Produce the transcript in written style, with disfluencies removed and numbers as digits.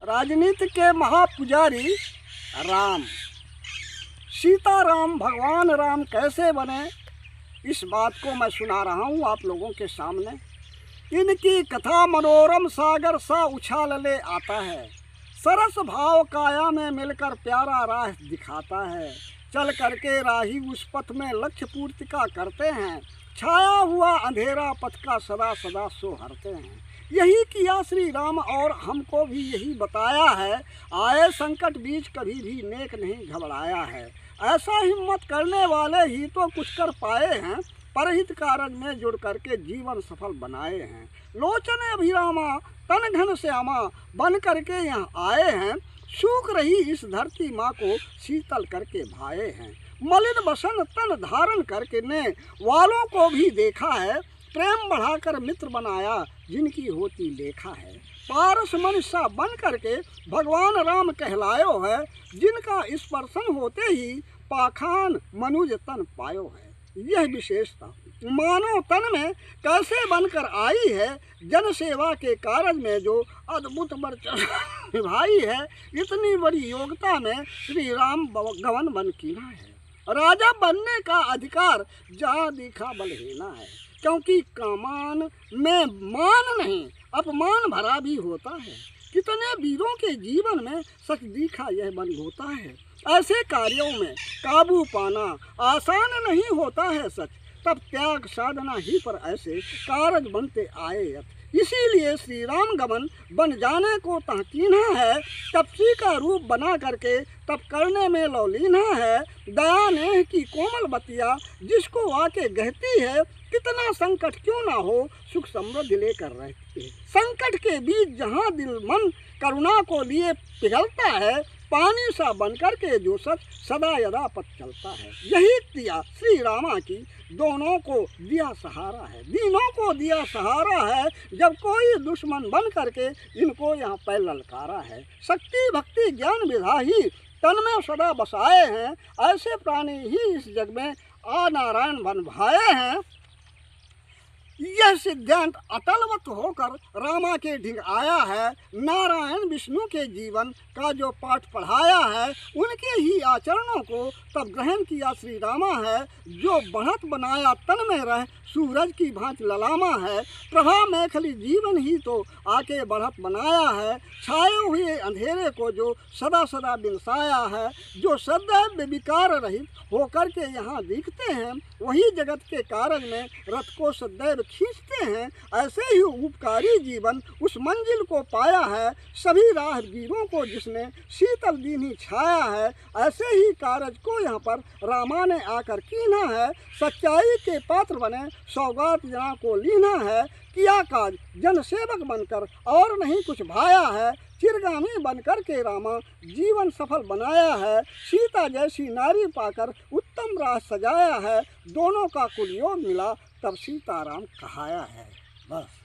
राजनीति के महापुजारी राम। सीताराम भगवान राम कैसे बने, इस बात को मैं सुना रहा हूँ आप लोगों के सामने। इनकी कथा मनोरम सागर सा उछाल ले आता है, सरस भाव काया में मिलकर प्यारा राह दिखाता है। चल करके राही उस पथ में लक्ष्य पूर्ति का करते हैं, छाया हुआ अंधेरा पथ का सदा सदा सो हरते हैं। यही किया श्री राम और हमको भी यही बताया है, आए संकट बीच कभी भी नेक नहीं घबराया है। ऐसा हिम्मत करने वाले ही तो कुछ कर पाए हैं, परहित कारज में जुड़ करके जीवन सफल बनाए हैं। लोचन अभिरामा तन घन श्यामा बन करके यहाँ आए हैं, सूख रही इस धरती माँ को शीतल करके भाए हैं। मलिन बसन तन धारण करके ने वालों को भी देखा है, प्रेम बढ़ाकर मित्र बनाया जिनकी होती लेखा है। पारस मनुष्य बन करके भगवान राम कहलायो है, जिनका स्पर्शन होते ही पाखान मनुज तन पायो है। यह विशेषता मानव तन में कैसे बनकर आई है, जन सेवा के कार्य में जो अद्भुत वर्चस्व निभाई है, इतनी बड़ी योग्यता में श्री राम गवन बन कीना है। राजा बनने का अधिकार जहाँ दिखा बलहीना है, क्योंकि कामान में मान नहीं अपमान भरा भी होता है। कितने वीरों के जीवन में सच दिखा यह बन होता है। ऐसे कार्यों में काबू पाना आसान नहीं होता है सच, तब त्याग साधना ही पर ऐसे कारज बनते आए। इसीलिए श्री राम गमन बन जाने को तहकीना है, तपसी का रूप बना करके तब करने में लौलीना है। दया नेह की कोमल बतिया जिसको आके गहती है, कितना संकट क्यों ना हो सुख समृद्धि लेकर रहती है। संकट के बीच जहाँ दिल मन करुणा को लिए पिघलता है, पानी सा बनकर के जो सच सदा यदा पथ चलता है। यही दिया श्री रामा की दोनों को दिया सहारा है, तीनों को दिया सहारा है। जब कोई दुश्मन बन करके इनको यहाँ पर ललकारा है, शक्ति भक्ति ज्ञान विधा ही तन में सदा बसाए हैं। ऐसे प्राणी ही इस जग में आ नारायण बन भाए हैं। यह सिद्धांत अटलवत होकर रामा के ढिंग आया है। नारायण विष्णु के जीवन का जो पाठ पढ़ाया है, उनके ही आचरणों को तब ग्रहण किया श्री रामा है। जो बढ़त बनाया तन में रह सूरज की भांति ललामा है, प्रभा मेखली जीवन ही तो आके बढ़त बनाया है। छाए हुए अंधेरे को जो सदा सदा बिनसाया है, जो सदैव विकार रहित होकर के यहाँ दिखते हैं, वही जगत के कार्य में रथ को सदैव खींचते हैं। ऐसे ही उपकारी जीवन उस मंजिल को पाया है, सभी राहगीरों को जिसने शीतल दीनी छाया है। ऐसे ही कारज को यहाँ पर रामा ने आकर कीना है, सच्चाई के पात्र बने सौगात जना को लीना है। किया काज जन सेवक बनकर और नहीं कुछ भाया है, चिरगामी बनकर के रामा जीवन सफल बनाया है। सीता जैसी नारी पाकर उत्तम राह सजाया है, दोनों का कुल योग मिला तब सीताराम कहाया है। बस।